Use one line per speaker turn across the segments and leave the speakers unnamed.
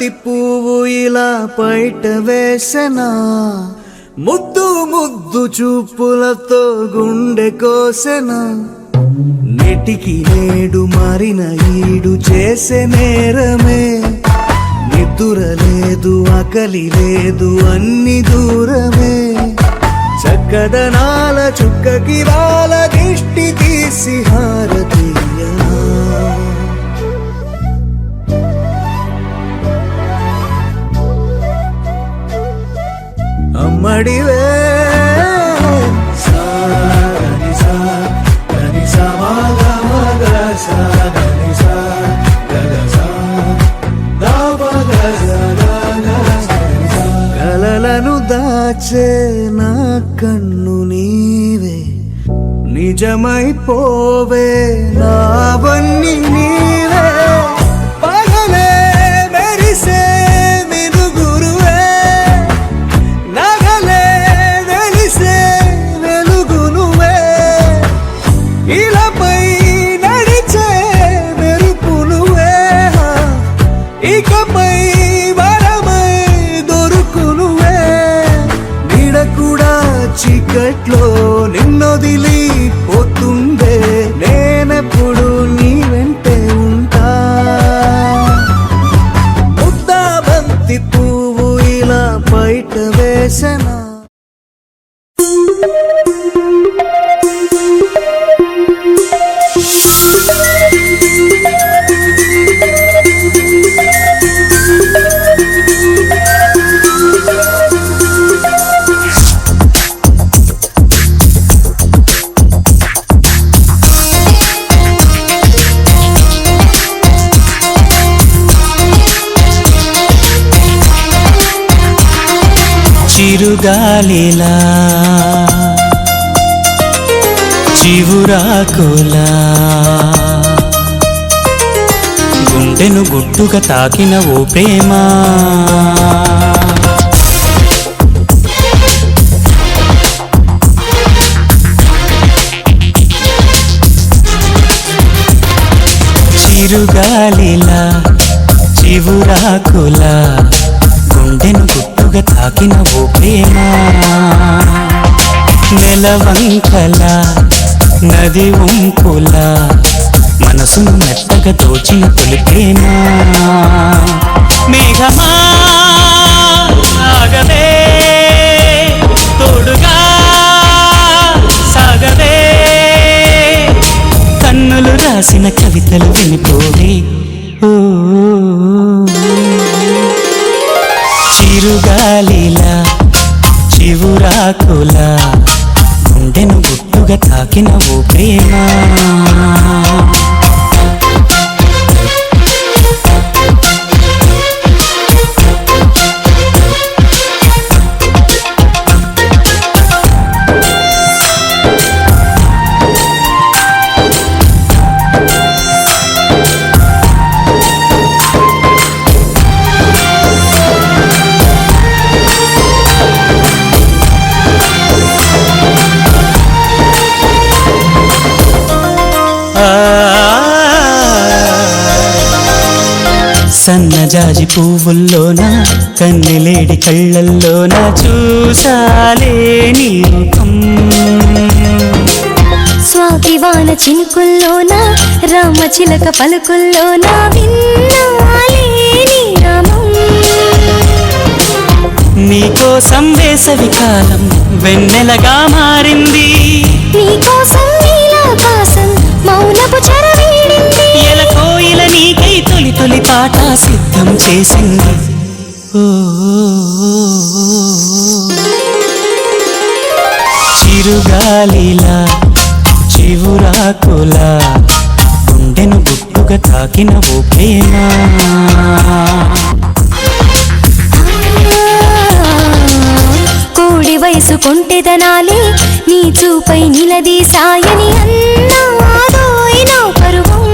బంతి పువ్వు ఇలా బయట వేసెనా, ముద్దు ముద్దు చూపులతో గుండె కోసెనా, నెటికి నేడు మారిన ఈడు చేసే నేరమే, నిద్ర లేదు ఆకలి లేదు అన్ని దూరమే, చక్కదనాల చుక్కకి వాళ్ళ దిష్టి తీసి హారతీయా, అమ్మడివే కలలను దాచే నా కన్ను నీవే, నిజమైపోవే నావన్నీ నీవే, పగలే మెరిసే మినుగురువే, నగలే వెలిసే వెలుగు నువ్వే, ఇలాపై నడిచే మెరుపు నువ్వే, ఇకపై వరమై దొరుకు నువ్వే, నీడ కూడా చీకట్లో నిన్నొదిలి పోతుందే, నేనెప్పుడు నీ వెంటే ఉంటా, ముద్దా బంతి పువ్వు ఇలా బయట వేసెనా.
చిరుగాలిలా చివురాకులా గుండెను గుట్టుగా తాకిన ఓ ప్రేమ, చిరుగాలిలా చివురాకులా గుండెను గుట్టుగా తాకిన ఓ ప్రేమ, నెలవంకల నది వంపుల మనసును మెత్తగా దోచిన తొలి ప్రేమ, మేఘమా ఆగవే తోడుగా సాగవే, కన్నులు రాసిన కవితలు వినిపోవే, ఓ చిరుగాలిలా చివురాకులా గుండెను గుట్టుగా తాకిన ఓ ప్రేమ, సన్నజాజి పువ్వుల్లోన కన్నెలేడి కళ్ళల్లోన చూసాలే నీ రూపం,
స్వాతివాన చినుకుల్లోన రామచిలక పలుకుల్లోన విన్నాలే నీ నామం,
నీకోసం వేసవి కాలం వెన్నెలగా మారింది,
నీకోసం నీలాకాశం మౌనపు చెరవేడింది,
ఎల కోయిల నీకై తొలి తొలి పాట సిద్ధం చేసింది, ఓ చిరుగాలిలా చివురాకులా గుండెను గుట్టుగా తాకిన ఓ ప్రేమ,
కోడి వయసు కొంటెదనాలే నీ చూపై నిలదీసాయని అన్నాదోయిన పరువం,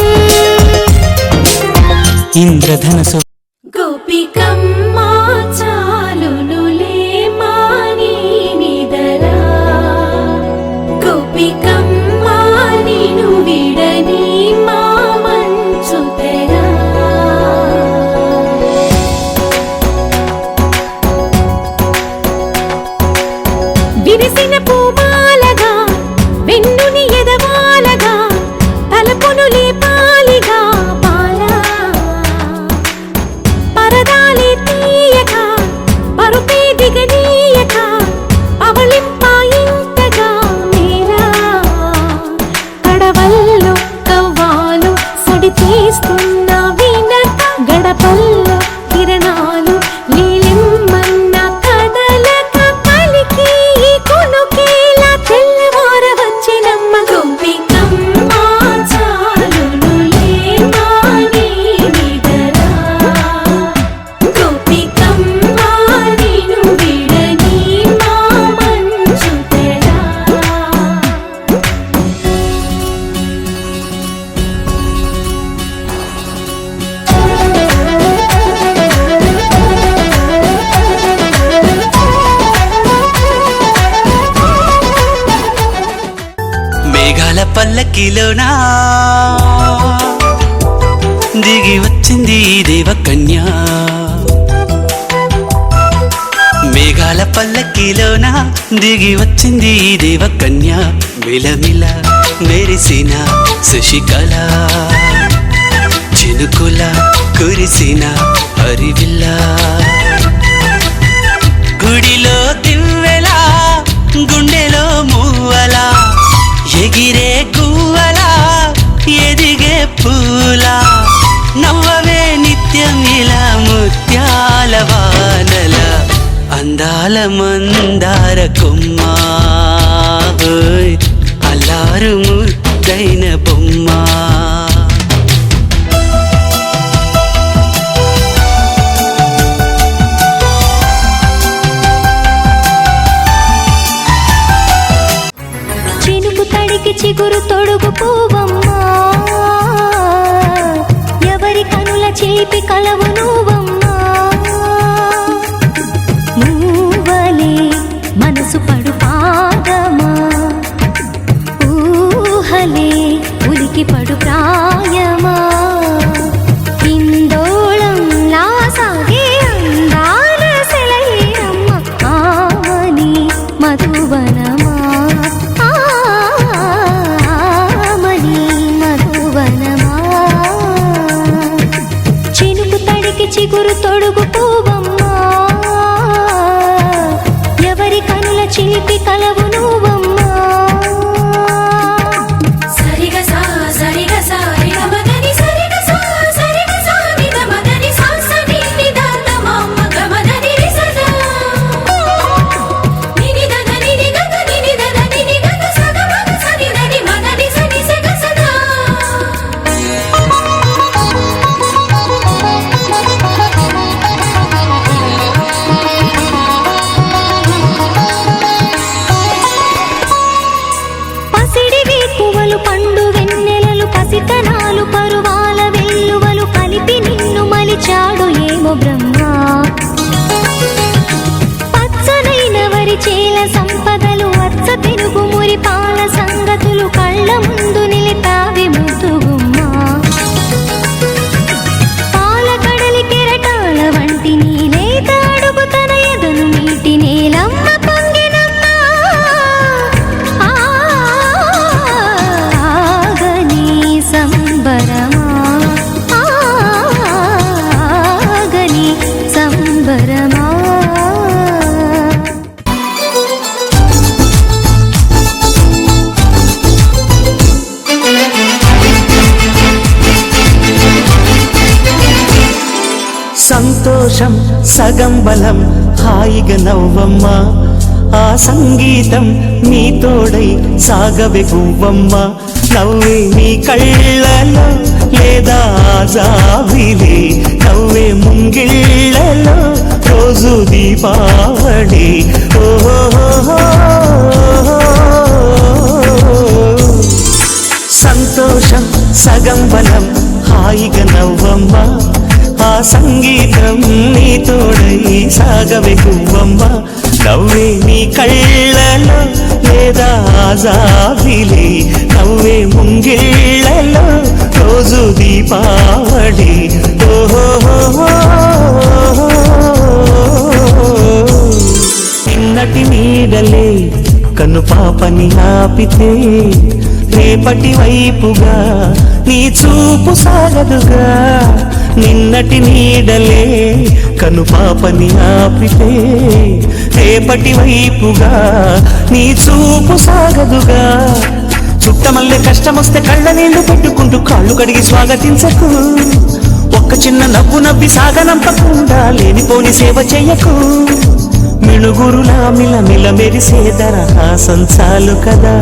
ఇంద్రధనసు
గోపికమ్మ చాలునులే మాని నిదరా, గోపికమ్మ నిను విడని మా మంచు తెరా,
పల్లకిలోనా దిగి వచ్చింది ఈ దేవకన్యా మేఘాల పల్లకిలోనా దిగి వచ్చింది ఈ దేవకన్యా మిలమిల మెరిసిన శశికళ చినుకుల కురిసిన హరివిల్ల గుడిలో దివ్వెలా గుండెలో మూవలా ఎగిరే గువ్వలా ఎదిగే పూలా నవ్వవే నిత్యం ఇలా ముత్యాల వానల అందాల మందార కొమ్మ అల్లారు ముద్దైన బొమ్మ
చిగురు తొడుగు పూవమ్మా ఎవరి కనుల చిలిపి కలవు నువ్వమ్మా మూవలే మనసు పడు పాదమా ఊహలే ఉలికి పడు ప్రాయమా ఇందోళం లా సాగే అందాల సెలయేరమ్మ ఆమని మధువనమా చిగురు తొడుగు పూవమ్మా ఎవరి కనుల చిలిపి కలవు నువ్వమ్మా సరిగ సా సరిగ సా రిగ మదని సరిగ సా సరిగ సా నిద మదని సా సని నిద తమమ్మ గమదని రిసదా నిని దద నిని గద నిని దద నిని గద సగ మగ సని దని మదని సని సగ సదా పండు వెన్నెలలు పసితనాలు పరువాల వెల్లువలు కలిపి నిన్ను మలిచాడు ఏమో బ్రహ్మ పచ్చనైన వరి చేల సంపదలు అచ్చ తెలుగు మురి పాల సంగతులు కళ్ళ ముందు నిలితావి ముద్దుగుమ్మ పాల కడలి కెరటాల వంటి నీలేత అడుగు తన ఎదను నీటి నేలమ్మ
సంతోషం సగం బలం హాయిగా నవ్వమ్మ ఆ సంగీతం నీ తోడై సాగవే గువ్వమ్మ నవ్వే నీ కళ్ళలో లేదా జాబిలి నవ్వే ముంగిళ్ళలో రోజు దీపావళి ఓహో సంతోషం సగం బలం హాయిగా నవ్వమ్మ ఆ సంగీతం నీ తోడై సాగవే గువ్వమ్మ నవ్వే నీ కళ్ళలో లేదా జాబిలి నవ్వే ముంగిళ్ళలో రోజు దీపావళి ఓహో నిన్నటి నీడలే కను పాపని ఆపితే రేపటి వైపుగా నీ చూపు సాగదుగా నిన్నటి నీడలే కను పాపని ఆపితే రేపటి వైపుగా నీ చూపు సాగదుగా చుట్టమల్లె కష్టమొస్తే కళ్ళ నీళ్లు పెట్టుకుంటూ కాళ్ళు కడిగి స్వాగతించకు ఒక్క చిన్న నవ్వు నవ్వి సాగనంపకుండా లేనిపోని సేవ చెయ్యకు మిణుగురులా మిలమిల మెరిసే దరహాసం చాలు కదా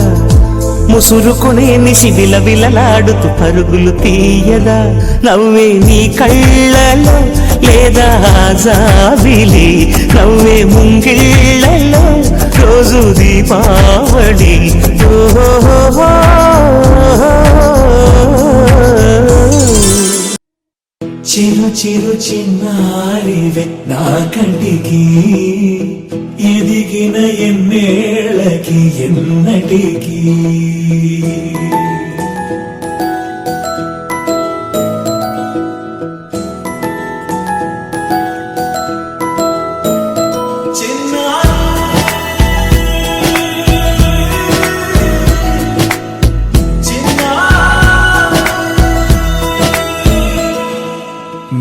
ముసురుకునే నిసి విలవిలలాడుతూ పరుగులు తీయదా నవ్వే నీ కళ్ళలో లేదా జాబిలి నవ్వే ముంగిళ్ళలో రోజు దీపావళి ఓహో చిరు చిరు చిన్నారివే నా కంటికి ఎదిగిన ఎన్నేళ్ళకి ఎన్నటికి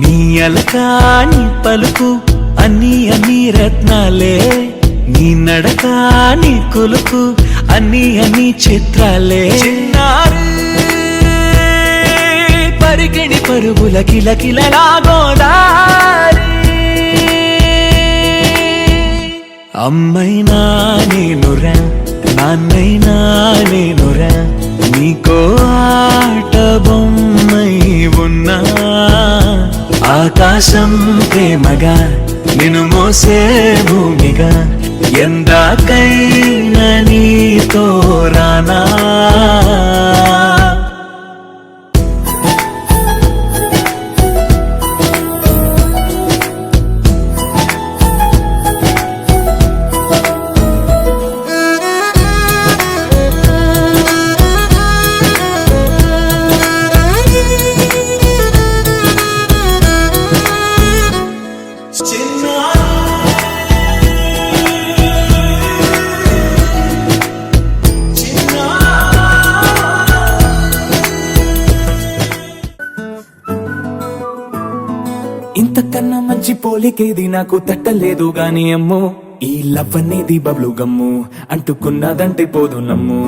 నీ అలకా నీ పలుకు అన్ని అన్ని రత్నాలే, నీ నడక నీ కొలుకు అన్ని అన్ని చిత్రాలే. చిన్నారి పరిగిణి పరుగుల కిలకిలలా గోదారి, అమ్మైనా నేనురా నాన్నైనా నేనురా, నీకో ఆట బొమ్మై ఉన్నా. ఆకాశం ప్రేమగా నిన్ను మోసే భూమిగా, ఎందాకైనా నీతో రానా.
ఇంతకన్నా మంచి పోలికేది నాకు తట్టలేదు గాని అమ్మో, ఈ లవ్ అనేది బబ్లు గమ్ము అంటుకున్నదంటే పోదు నమ్ము.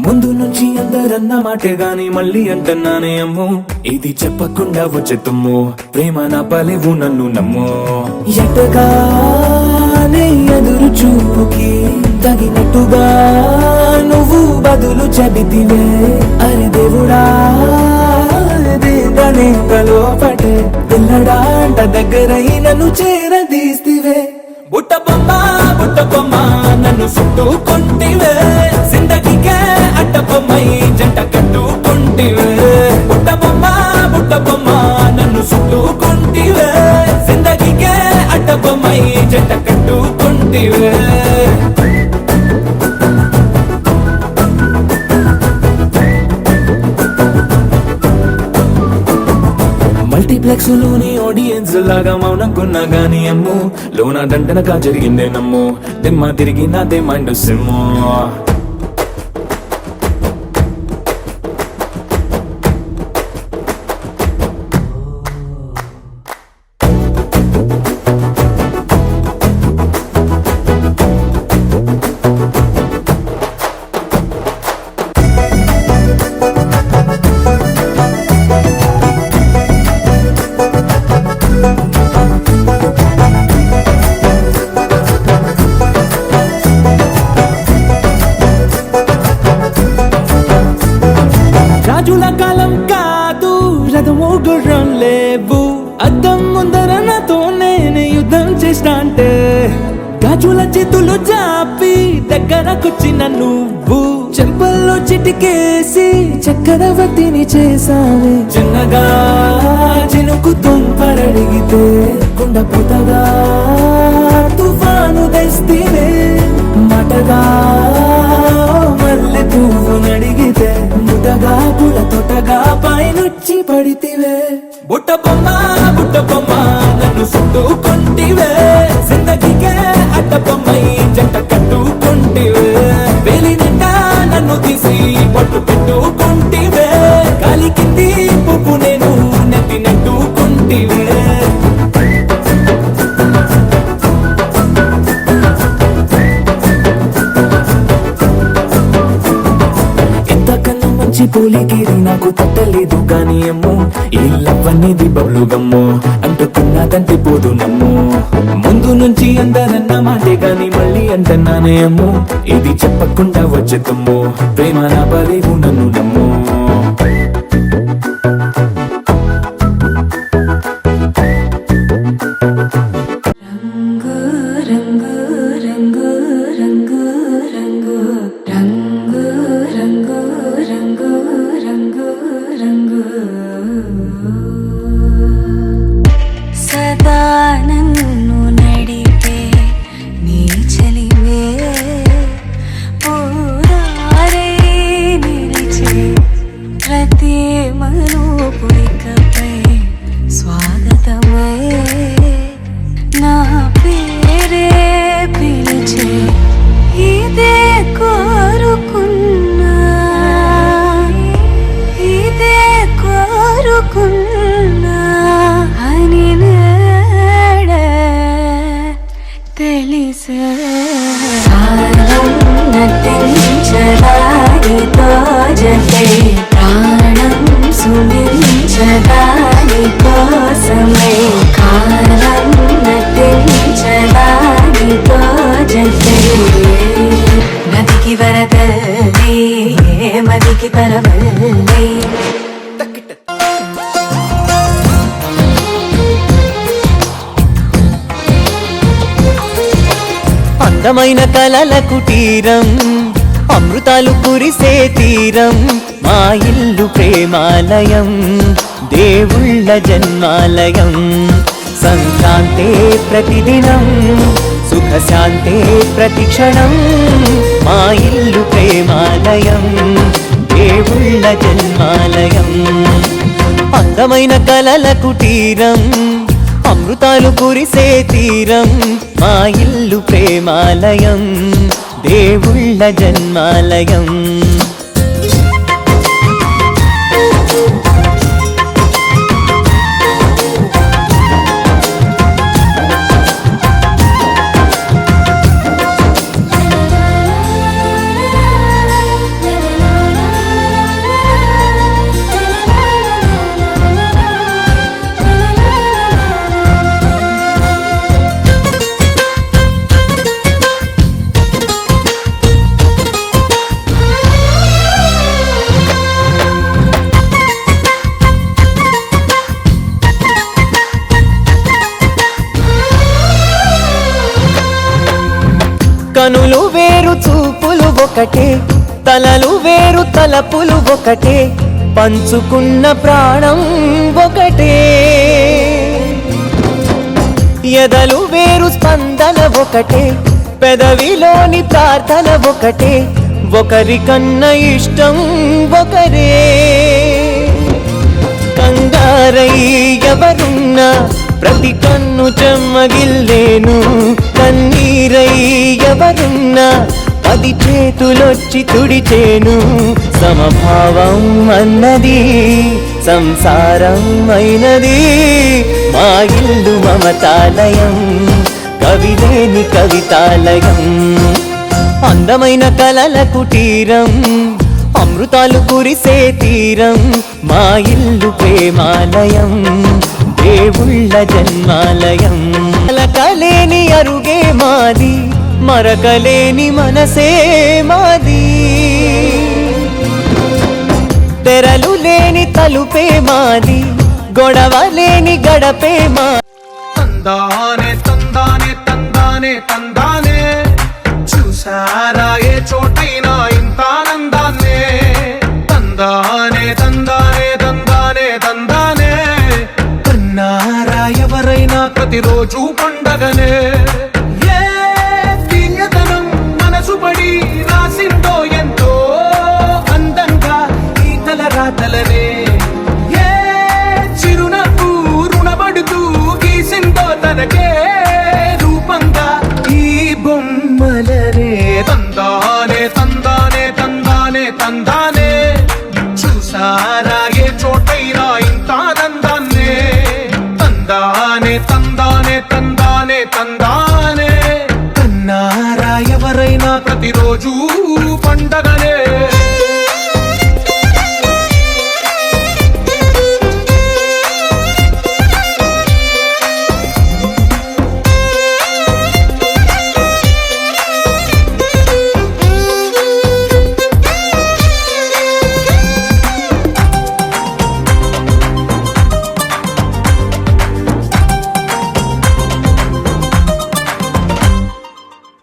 ముందు నుంచి అందరన్న మాటే గాని మళ్ళీ అంటున్నానే అమ్ము, ఇది చెప్పకుండా వచ్చే తుమ్ము, ప్రేమ నా పలేవు నన్ను నమ్ము. ఎటగానే ఎదురు చూపుకి తగినట్టుగా నువ్వు బదులు చెబితివే. అరి దేవుడా లోపటే పిల్లడాంట దగ్గరై నన్ను చేరదీస్తివే. బుట్ట బొమ్మ నన్ను చుట్టుకుంటివే, జిందగీకే అట్ట బొమ్మై జంట కట్టుకుంటివే. బుట్ట బొమ్మ నన్ను చుట్టుకుంటివే, జిందగీకే అట్ట బొమ్మై జంట కట్టుకుంటివే. మల్టీప్లెక్స్ లోని ఆడియన్స్ లాగా మౌనంకున్నా గాని అమ్ము, లోన దండనగా జరిగిందే నమ్ము, దిమ్మ తిరిగి నాదే మైండ్ సిమ్ము. రాజుల కాలం కాదు, రథము గుర్రం లేవు, అద్దం ముందర నాతో నేను యుద్ధం చేస్తా అంటే, గాజుల చేతులు జాపి దగ్గరకొచ్చిన నువ్వు, చెంపల్లో చిటికేసి చక్రవర్తిని చేసావే. చిన్నగా చినుకు తుంపరడిగితే కుండ పుతగా తుఫాను తెస్తేనే, మాటగా మల్లె పువ్వు నడిగితే ముటగా పుల తొటగా పైనుచ్చి పడితివే. బుట్ట బొమ్మ నన్ను చుట్టుకుంటివే, జిందగీకే అట్ట బొమ్మై జంట కట్టుకుంటివే. వేలి నిండా నన్ను తీసి పట్టు పెట్టుకుంటివే, గాలి కింది పువ్వు నేను నెత్తి నెట్టుకుంటివే. పోలికేది నాకు తట్టలేదు గాని అమ్ము, ఈ లవ్ అనేది బబ్లు గమ్ము అంటుకున్నదంటే పోదు నమ్ము. ముందు నుంచి అందరన్న మాటే గాని మళ్ళీ అంటున్నానే అమ్ము, ఇది చెప్పకుండా వచ్చే తుమ్ము, ప్రేమ నా పలేవు నన్ను నమ్ము.
సదా నన్ను నడిపే నీ చలివే, పోదారే నిలిచే ప్రతి మనోపురికపై స్వాగతమై, నా పేరే పిలిచే ఇదే కోరుకున్నా, ఇదే కోరుకున్నా.
అందమైన కలల కుటీరం అమృతాలు కురిసే తీరం మా ఇల్లు ప్రేమాలయం దేవుళ్ళ జన్మాలయం సంక్రాంతే ప్రతిదినం సుఖశాంతే ప్రతిక్షణం మా ఇల్లు ప్రేమాలయం దేవుళ్ళ జన్మాలయం అందమైన కలల కుటీరం అమృతాలు కురిసే తీరం మా ఇల్లు ప్రేమాలయం దేవుళ్ళ జన్మాలయం కనులు వేరు చూపులు ఒకటే తలలు వేరు తలపులు ఒకటే పంచుకున్న ప్రాణం ఒకటే ఎదలు వేరు స్పందన ఒకటే పెదవిలోని ప్రార్థన ఒకటే ఒకరికన్నా ఇష్టం ఒకరే కంగారై ఎవరున్నా ప్రతి కన్ను చెమ్మగిల్లేను కన్నీరై ఎవరున్నా 10 చేతులొచ్చి తుడిచేను సమభావం అన్నది సంసారం అయినది మా ఇల్లు మమతాలయం కవిలేని కవితాలయం అందమైన కలల కుటీరం అమృతాలు కురిసే తీరం మా ఇల్లు ప్రేమాలయం దేవుళ్ళ జన్మాలయం కలకలేని అరుగే మాది మరకలేని మనసే మాది తెరలు లేని తలుపే మాది గొడవ లేని గడపే మా
తందానే తందానే తందానే తందానే చూసారా ఏ చోటైనా ఇంత ఆనందాన్నే తందానే తందానే తందానే తందానే కన్నారా ఎవరైనా ప్రతిరోజు పండగనే ఏ దివ్యతనం మనసు పడి రాసిందో ఎంతో అందంగా ఈ తలరాతలనే ఏ చిరునవ్వు రుణపడుతూ గీసిందో తనకే రూపంగా ఈ బొమ్మలనే తందానే తందానే తందానే తందానే చూసారా ఏ చోటైనా ఇంత ఆనందాన్నే తందానే తందానే తందానే తందానే కన్నారా ఎవరైనా ప్రతిరోజు పండగనే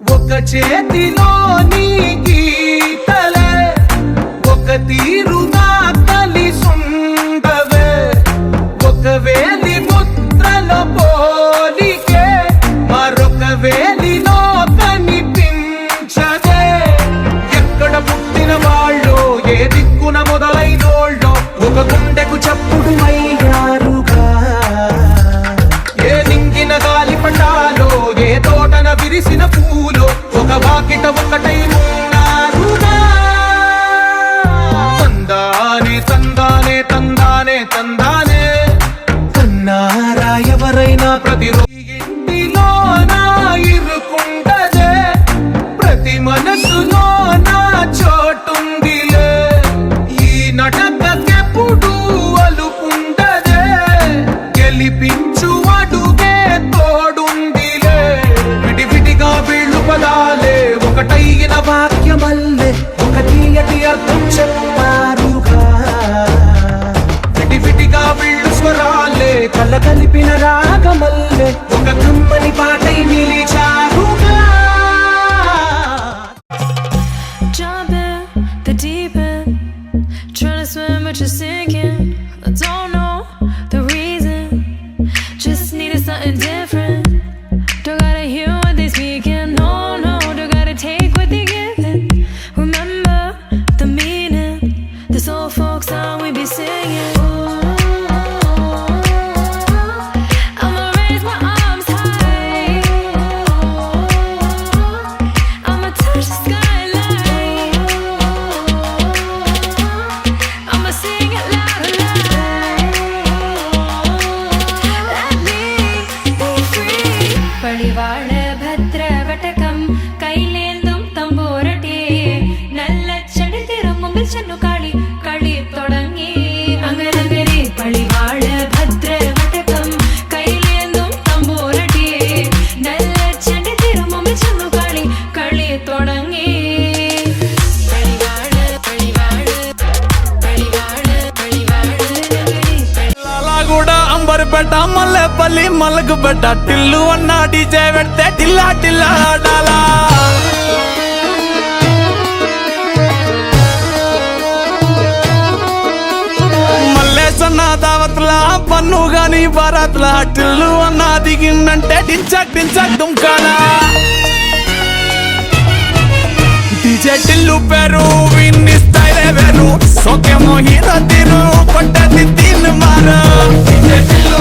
ఒక చేతిలో నీ గీతలే ఒక తీరుగా కలిసుండవే ఒక వేలి ముద్రల పోలికే మరొక వేలిలో కనిపించదే ఎక్కడ పుట్టిన వాళ్ళో ఏ దిక్కున మొదలైనోళ్ళో ఒక గుండెకు చప్పుడు అయ్యారుగా ఏ నింగిన గాలి పటాలో ఏ తోటన విరిసిన పూలో ఒక వాకిట ఒకటై ఉన్నారుగా తందానే తందానే తందానే తందానే కన్నారా ఎవరైనా ప్రతిరోజు ఇంటిలో నా ఇరుకుండదే ప్రతి మనసులో నా చోటుందిలే ఈ నటకెప్పుడు అలుపుండదే గెలిపించు అడుగే తోడుందిలే విడివిడిగా వీళ్ళు పదాలే ఒకటైన వాక్యమల్లే ఒక తీయటి అర్థం చెప్పారుగా విడివిడిగా వీళ్ళు స్వరాలే కల కలిపిన రాగమల్లే ఒక కమ్మని పాటై నిలిచారుగా పేట మల్లెపల్లి మల్లకు పెట్ట టిల్లు అన్న డీజే పెడితే టిల్లా టిల్లా ఆడాలా మల్లేసన్న దావత్లా పన్ను గాని బారాత్లా టిల్లు అన్న దిగిందంటే టించక్ టించక్ దుంకాలా డీజే టిల్లు పేరు విన్ని స్టైలే వేరు సోకేమో హీరో తీరు కొట్టది తీన్ మారు డీజే టిల్లు